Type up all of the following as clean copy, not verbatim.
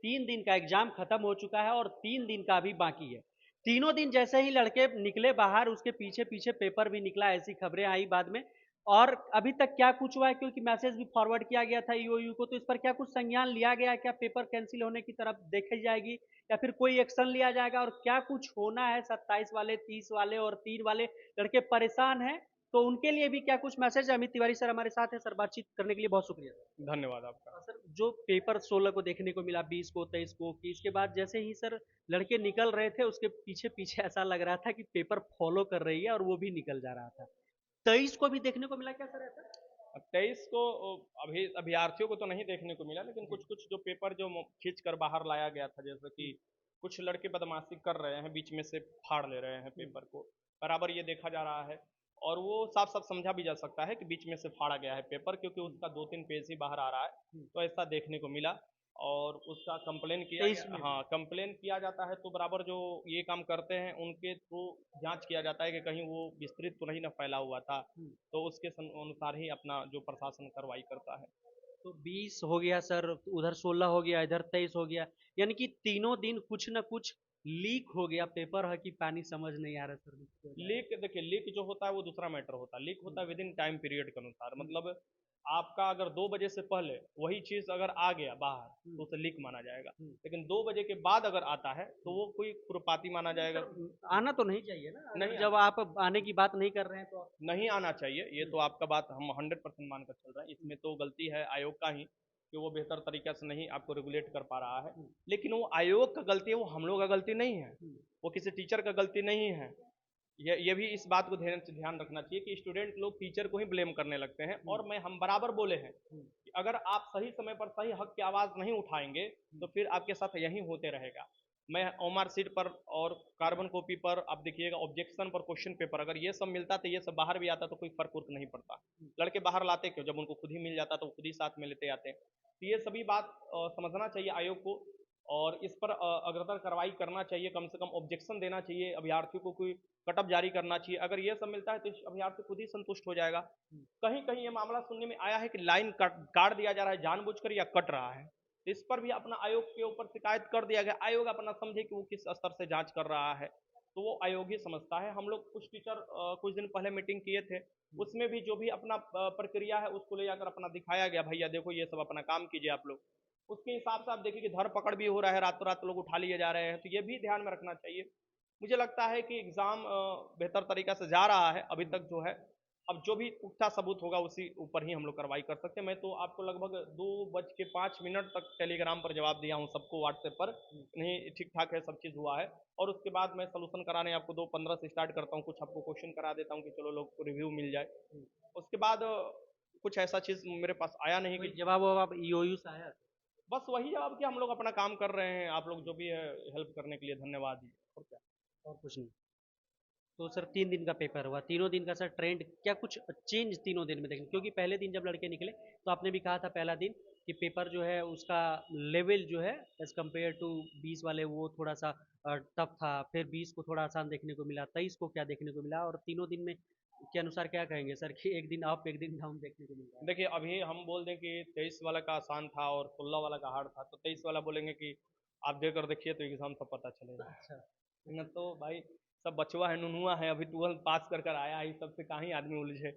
3 दिन का एग्जाम खत्म हो चुका है और 3 दिन का अभी बाकी है। तीनों दिन जैसे ही लड़के निकले बाहर, उसके पीछे पीछे पेपर भी निकला, ऐसी खबरें आई बाद में। और अभी तक क्या कुछ हुआ है, क्योंकि मैसेज भी फॉरवर्ड किया गया था ईओयू को, तो इस पर क्या कुछ संज्ञान लिया गया है? क्या पेपर कैंसिल होने की तरफ देखी जाएगी या फिर कोई एक्शन लिया जाएगा? और क्या कुछ होना है? 27 वाले, 30 वाले और 3 वाले लड़के परेशान हैं, तो उनके लिए भी क्या कुछ मैसेज है? अमित तिवारी सर हमारे साथ है सर, बातचीत करने के लिए बहुत शुक्रिया सर। धन्यवाद आपका। सर, जो पेपर 16 को देखने को मिला, 20 को, 23 को, कि उसके बाद जैसे ही सर लड़के निकल रहे थे, उसके पीछे पीछे ऐसा लग रहा था कि पेपर फॉलो कर रही है और वो भी निकल जा रहा था। 23 को भी देखने को मिला क्या सर ऐसा? 23 को अभी अभ्यर्थियों को तो नहीं देखने को मिला, लेकिन जी। कुछ कुछ जो पेपर जो खींच कर बाहर लाया गया था, जैसे कि कुछ लड़के बदमाशी कर रहे हैं, बीच में से फाड़ ले रहे हैं पेपर को, बराबर ये देखा जा रहा है। और वो साफ साफ समझा भी जा सकता है कि बीच में से फाड़ा गया है पेपर, क्योंकि उसका 2-3 पेज ही बाहर आ रहा है। तो ऐसा देखने को मिला और उसका कंप्लेन किया 23 गया। में भी। हाँ, कंप्लेन किया जाता है तो बराबर जो ये काम करते हैं उनके थ्रू जांच किया जाता है कि कहीं वो विस्तृत तो नहीं ना फैला हुआ था। तो उसके अनुसार ही अपना जो प्रशासन कार्रवाई करता है। तो 20 हो गया सर, उधर 16 हो गया, इधर 23 हो गया, यानी कि तीनों दिन कुछ न कुछ लीक हो गया पेपर है कि पानी, समझ नहीं आ रहा सर मुझको। लीक देखिए, लीक जो होता है वो दूसरा मैटर होता है। लीक होता है विद इन टाइम पीरियड के अनुसार, हम्म, मतलब आपका अगर 2 बजे से पहले वही चीज अगर आ गया बाहर हम्म, तो उसे लीक माना जाएगा। हम्म, लेकिन 2 बजे के बाद अगर आता है तो वो कोई खुरपाती माना नहीं जाएगा। सर, आना तो नहीं चाहिए ना, अगर नहीं जब आना, आप आने की बात नहीं कर रहे हैं तो। नहीं आना चाहिए, ये हम्म, तो आपका बात हम 100% मानकर चल रहे हैं। इसमें तो गलती है आयोग का ही कि वो बेहतर तरीके से नहीं आपको रेगुलेट कर पा रहा है। हम्म, लेकिन वो आयोग का गलती है, वो हम लोग का गलती नहीं है, हम्म, वो किसी टीचर का गलती नहीं है। ये भी इस बात को ध्यान रखना चाहिए कि स्टूडेंट लोग टीचर को ही ब्लेम करने लगते हैं। हम्म, और हम बराबर बोले हैं हम्म, कि अगर आप सही समय पर सही हक की आवाज़ नहीं उठाएंगे तो फिर आपके साथ यही होते रहेगा। मैं ओमआर सीट पर और कार्बन कॉपी पर आप देखिएगा, ऑब्जेक्शन पर क्वेश्चन पेपर, अगर ये सब मिलता तो ये सब बाहर भी आता तो कोई फर्क उर्क नहीं पड़ता। लड़के बाहर लाते क्यों? जब उनको खुद ही मिल जाता तो वो खुद ही साथ में लेते आते। तो ये सभी बात समझना चाहिए आयोग को और इस पर अग्रतर कार्रवाई करना चाहिए, कम से कम ऑब्जेक्शन देना चाहिए, अभ्यर्थियों को कोई कटअप जारी करना चाहिए। अगर ये सब मिलता है तो अभ्यर्थी खुद ही संतुष्ट हो जाएगा। कहीं कहीं ये मामला सुनने में आया है कि लाइन काट दिया जा रहा है जानबूझकर या कट रहा है, तो इस पर भी अपना आयोग के ऊपर शिकायत कर दिया गया। आयोग अपना समझे कि वो किस स्तर से जांच कर रहा है, तो वो आयोग ही समझता है। हम लोग कुछ टीचर कुछ दिन पहले मीटिंग किए थे, उसमें भी जो भी अपना प्रक्रिया है उसको ले जाकर अपना दिखाया गया, भैया देखो ये सब अपना काम कीजिए आप लोग। उसके हिसाब से आप देखिए कि धर पकड़ भी हो रहा है, रातों रात लोग उठा लिए जा रहे हैं, तो ये भी ध्यान में रखना चाहिए। मुझे लगता है कि एग्ज़ाम बेहतर तरीक़ा से जा रहा है अभी तक जो है। अब जो भी पुख्ता सबूत होगा उसी ऊपर ही हम लोग कार्रवाई कर सकते हैं। मैं तो आपको लगभग 2:05 तक टेलीग्राम पर जवाब दिया हूँ सबको, व्हाट्सएप पर, नहीं ठीक ठाक है, सब चीज़ हुआ है। और उसके बाद मैं सॉल्यूशन कराने आपको 2:15 से स्टार्ट करता हूँ, कुछ आपको क्वेश्चन करा देता हूँ कि चलो लोग को रिव्यू मिल जाए। उसके बाद कुछ ऐसा चीज़ मेरे पास आया नहीं कोई कि जवाब ववाब ईओयू से आया? बस वही जवाब कि हम लोग अपना काम कर रहे हैं, आप लोग जो भी है हेल्प करने के लिए धन्यवाद ही, और क्या। और कुछ नहीं? तो सर 3 दिन का पेपर हुआ, तीनों दिन का सर ट्रेंड क्या कुछ चेंज तीनों दिन में देखें? क्योंकि पहले दिन जब लड़के निकले तो आपने भी कहा था पहला दिन कि पेपर जो है उसका लेवल जो है एज कम्पेयर टू 20 वाले वो थोड़ा सा टफ था, फिर 20 को थोड़ा आसान देखने को मिला, 23 को क्या देखने को मिला, और तीनों दिन में के अनुसार क्या कहेंगे सर कि एक दिन अप एक दिन डाउन देखने को मिल रहा है? देखिए, अभी हम बोल दें कि 23 वाला का आसान था और 16 वाला का हार्ड था, तो 23 वाला बोलेंगे कि आप देकर देखिए तो एग्जाम सब पता चलेगा। अच्छा। न तो भाई, सब बचवा है, नुनुआ है, अभी 12 पास कर कर आया, इस सबसे कहाँ ही आदमी उलझे।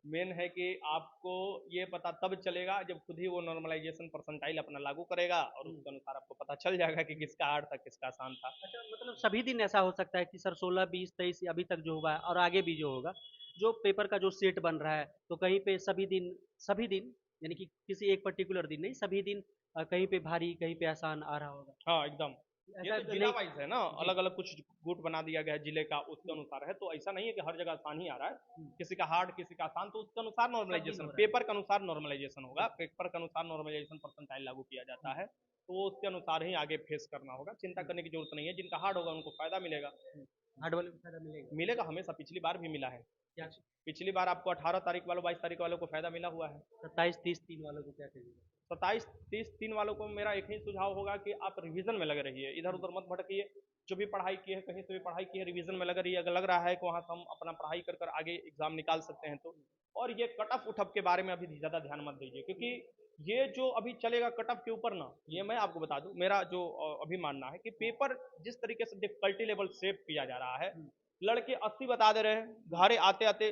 मेन है कि आपको ये पता तब चलेगा जब खुद ही वो नॉर्मलाइजेशन परसेंटाइल अपना लागू करेगा और उसके अनुसार आपको पता चल जाएगा कि किसका हार्ड था किसका आसान था। अच्छा, मतलब सभी दिन ऐसा हो सकता है कि सर 16, 20, 23 अभी तक जो हुआ है और आगे भी जो होगा, जो पेपर का जो सेट बन रहा है, तो कहीं पे सभी दिन यानी कि किसी एक पर्टिकुलर दिन नहीं, सभी दिन कहीं पे भारी कहीं पे आसान आ रहा होगा? हाँ, एकदम। ये ऐसा तो जिला नहीं? वाइज है ना, जी। अलग अलग कुछ गुट बना दिया गया है जिले का, उसके हम्म, अनुसार है। तो ऐसा नहीं है कि हर जगह आसान ही आ रहा है, हम्म, किसी का हार्ड किसी का आसान, तो उसके अनुसार सब दिन नॉर्मलाइजेशन, हो रहा है। पेपर के अनुसार नॉर्मलाइजेशन होगा, बिल्कुल। पेपर के अनुसार नॉर्मलाइजेशन परसेंटाइल लागू किया जाता हम्म, है। तो वो उसके अनुसार ही आगे फेस करना होगा, चिंता हम्म, करने की जरूरत नहीं है। जिनका हार्ड होगा उनको फायदा मिलेगा। हम्म। हार्ड वाले को फायदा मिलेगा? मिलेगा, हमेशा पिछली बार भी मिला है। क्या? पिछली बार आपको 18 तारीख वालों 22 तारीख वालों को फायदा मिला हुआ है। 27, 30, 3 वालों को क्या कहेंगे? 27, 30, 3 वालों को मेरा एक ही सुझाव होगा कि आप रिवीजन में लगे रहिए, इधर हम्म, उधर मत भटकिए। जो भी पढ़ाई की है, कहीं से भी पढ़ाई की है, रिवीजन में लगे रहिए। अगर लग रहा है कि वहाँ से हम अपना पढ़ाई कर आगे एग्जाम निकाल सकते हैं तो। और ये कट ऑफ उठअप के बारे में अभी ज़्यादा ध्यान मत दीजिए, क्योंकि ये जो अभी चलेगा कट ऑफ के ऊपर ना, ये मैं आपको बता दूं, मेरा जो अभी मानना है कि पेपर जिस तरीके से डिफिकल्टी लेवल सेव किया जा रहा है, लड़के 80 बता दे रहे हैं, घरे आते आते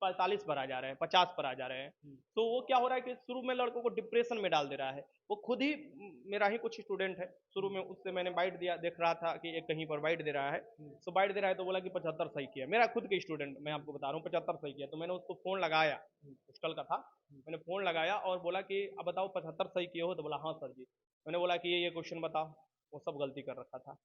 45 पर आ जा रहे हैं, 50 पर आ जा रहे हैं। तो वो क्या हो रहा है कि शुरू में लड़कों को डिप्रेशन में डाल दे रहा है। वो खुद ही मेरा ही कुछ स्टूडेंट है, शुरू में उससे मैंने बाइट दिया, देख रहा था कि एक कहीं पर बाइट दे रहा है, तो बाइट दे रहा है तो बोला कि 75 सही किया। मेरा खुद के स्टूडेंट, मैं आपको बता रहा हूँ, 75 सही किया। तो मैंने उसको फोन लगाया, हॉस्टल का था, मैंने फोन लगाया और बोला कि अब बताओ 75 सही किए हो? तो बोला हाँ सर जी। मैंने बोला कि ये क्वेश्चन बताओ, वो सब गलती कर रखा था।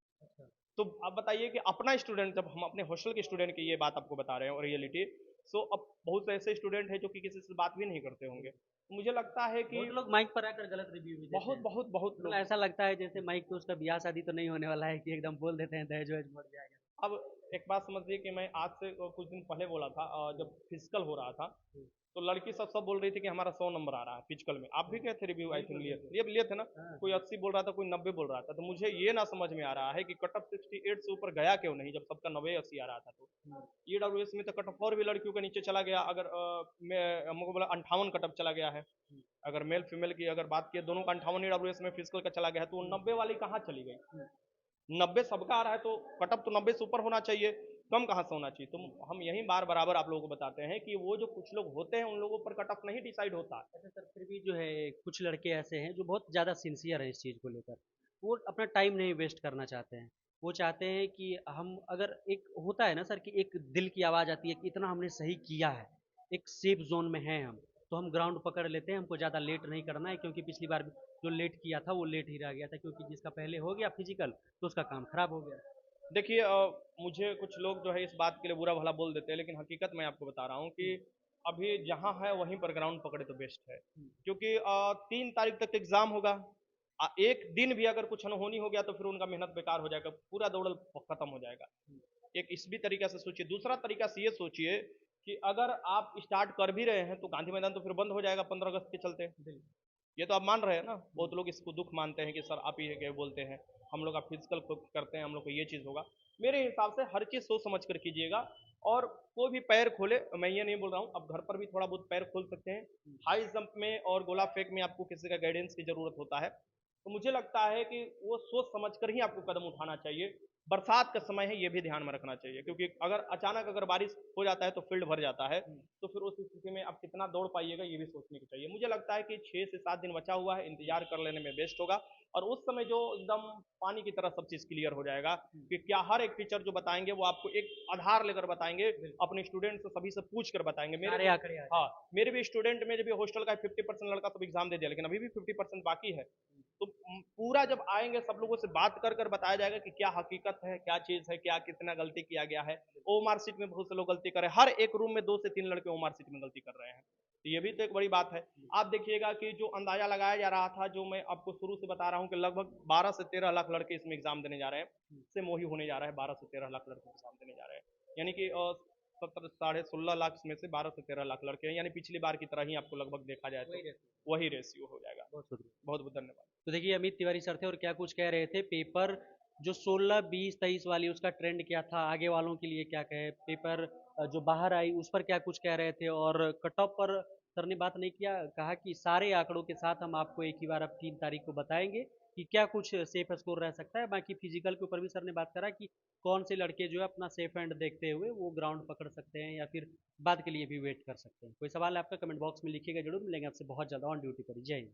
तो अब बताइए कि अपना स्टूडेंट, जब हम अपने हॉस्टल के स्टूडेंट की ये बात आपको बता रहे हैं और रियलिटी, सो अब बहुत से ऐसे स्टूडेंट हैं जो कि किसी से बात भी नहीं करते होंगे। मुझे लगता है कि बहुत लोग माइक पर आकर गलत रिव्यू भी देते बहुत हैं। बहुत बहुत मतलब लोग, ऐसा लगता है जैसे माइक पे उसका ब्याह शादी तो नहीं होने वाला है कि एकदम बोल देते हैं दहेज वहेज बढ़ जाएगा। अब एक बात समझिए कि मैं आज से कुछ दिन पहले बोला था, जब फिजिकल हो रहा था, तो लड़की सब बोल रही थी कि हमारा 100 नंबर आ रहा है फिजिकल में। आप भी गए थे रिव्यू, आई थिंक लिए थे ना? हाँ, कोई 80 बोल रहा था, कोई 90 बोल रहा था। तो मुझे ये ना समझ में आ रहा है कि कट ऑफ 68 से ऊपर गया क्यों नहीं, जब सबका 90-80 आ रहा था। तो ईडब्ल्यूएस में तो कट ऑफ और भी लड़कियों के नीचे चला गया। अगर हमको बोला 58 कट ऑफ चला गया है। अगर मेल फीमेल की अगर बात की, दोनों का 58 ईडब्ल्यूएस में फिजिकल का चला गया है, तो 90 वाली कहाँ चली गई? 90 सबका आ रहा है, तो कट ऑफ तो 90 से ऊपर होना चाहिए, कम कहाँ से होना चाहिए? तो हम यही बार बराबर आप लोगों को बताते हैं कि वो जो कुछ लोग होते हैं, उन लोगों पर कट ऑफ नहीं डिसाइड होता। अच्छा सर, फिर भी जो है कुछ लड़के ऐसे हैं जो बहुत ज़्यादा सिंसियर हैं इस चीज़ को लेकर। वो अपना टाइम नहीं वेस्ट करना चाहते हैं। वो चाहते हैं कि हम अगर एक होता है ना सर कि एक दिल की आवाज़ आती है कि इतना हमने सही किया है, एक सेफ ज़ोन में हैं हम, तो हम ग्राउंड पकड़ लेते हैं, हमको ज़्यादा लेट नहीं करना है क्योंकि पिछली बार भी जो लेट किया था वो लेट ही रह गया था क्योंकि जिसका पहले हो गया फिजिकल तो उसका काम खराब हो गया। देखिए, मुझे कुछ लोग जो है इस बात के लिए बुरा भला बोल देते हैं, लेकिन हकीकत मैं आपको बता रहा हूँ कि अभी जहाँ है वहीं पर ग्राउंड पकड़े तो बेस्ट है। क्योंकि 3 तारीख तक एग्जाम होगा। एक दिन भी अगर कुछ अनहोनी हो गया तो फिर उनका मेहनत बेकार हो जाएगा, पूरा दौड़ खत्म हो जाएगा। एक इस भी तरीके से सोचिए। दूसरा तरीका से ये सोचिए कि अगर आप स्टार्ट कर भी रहे हैं तो गांधी मैदान तो फिर बंद हो जाएगा 15 अगस्त के चलते। ये तो आप मान रहे हैं ना? बहुत लोग इसको दुख मानते हैं कि सर आप ही क्या बोलते हैं, हम लोग आप फिजिकल करते हैं, हम लोग को ये चीज़ होगा। मेरे हिसाब से हर चीज़ सोच समझ कर कीजिएगा। और कोई भी पैर खोले, मैं ये नहीं बोल रहा हूँ, अब घर पर भी थोड़ा बहुत पैर खोल सकते हैं। हाई जंप में और गोला फेंक में आपको किसी का गाइडेंस की जरूरत होता है। तो मुझे लगता है कि वो सोच समझ कर ही आपको कदम उठाना चाहिए। बरसात का समय है, ये भी ध्यान में रखना चाहिए, क्योंकि अगर अचानक अगर बारिश हो जाता है तो फील्ड भर जाता है। तो फिर उस स्थिति में आप कितना दौड़ पाइएगा, ये भी सोचने की चाहिए। मुझे लगता है कि 6 से 7 दिन बचा हुआ है, इंतजार कर लेने में बेस्ट होगा। और उस समय जो एकदम पानी की तरह सब चीज क्लियर हो जाएगा कि क्या हर एक टीचर जो बताएंगे वो आपको एक आधार लेकर बताएंगे, अपने स्टूडेंट से सभी से पूछ कर बताएंगे। सारे आंकड़े आ हाँ, मेरे भी स्टूडेंट में जब हॉस्टल का 50% लड़का सब एग्जाम दे दिया, लेकिन अभी भी 50% बाकी है। तो पूरा जब आएंगे सब लोगों से बात कर कर बताया जाएगा कि क्या हकीकत है, क्या चीज है, क्या कितना गलती किया गया है। ओमार सीट में बहुत से लोग गलती कर रहे हैं, हर एक रूम में 2 से 3 लड़के ओमार सीट में गलती कर रहे हैं। तो ये भी तो एक बड़ी बात है। आप देखिएगा कि जो अंदाजा लगाया जा रहा था, जो मैं आपको शुरू से बता रहा हूँ कि लगभग 12 से 13 लाख लड़के इसमें एग्जाम देने जा रहे हैं, इससे मोही होने जा रहा है। 12 से 13 लाख लड़के एग्जाम देने जा रहे हैं, यानी कि 16.5 लाख में से 12 से 13 लाख लड़के हैं, यानी पिछली बार की तरह ही आपको लगभग देखा जाए तो वही रेशियो हो जाएगा। बहुत शुक्रिया। बहुत बहुत धन्यवाद। तो देखिए अमित तिवारी सर थे और क्या कुछ कह रहे थे पेपर जो 16, 20, 23 वाली उसका ट्रेंड क्या था, आगे वालों के लिए क्या कहे, पेपर जो बाहर आई उस पर क्या कुछ कह रहे थे। और कट ऑफ पर सर ने बात नहीं किया, कहा कि सारे आंकड़ों के साथ हम आपको एक ही बार अब 3 तारीख को बताएंगे कि क्या कुछ सेफ स्कोर रह सकता है। बाकी फिजिकल के ऊपर भी सर ने बात करा कि कौन से लड़के जो है अपना सेफ एंड देखते हुए वो ग्राउंड पकड़ सकते हैं या फिर बाद के लिए भी वेट कर सकते हैं। कोई सवाल है आपका, कमेंट बॉक्स में लिखिएगा, जरूर मिलेंगे आपसे बहुत ज़्यादा ऑन ड्यूटी पर। जय हिंद।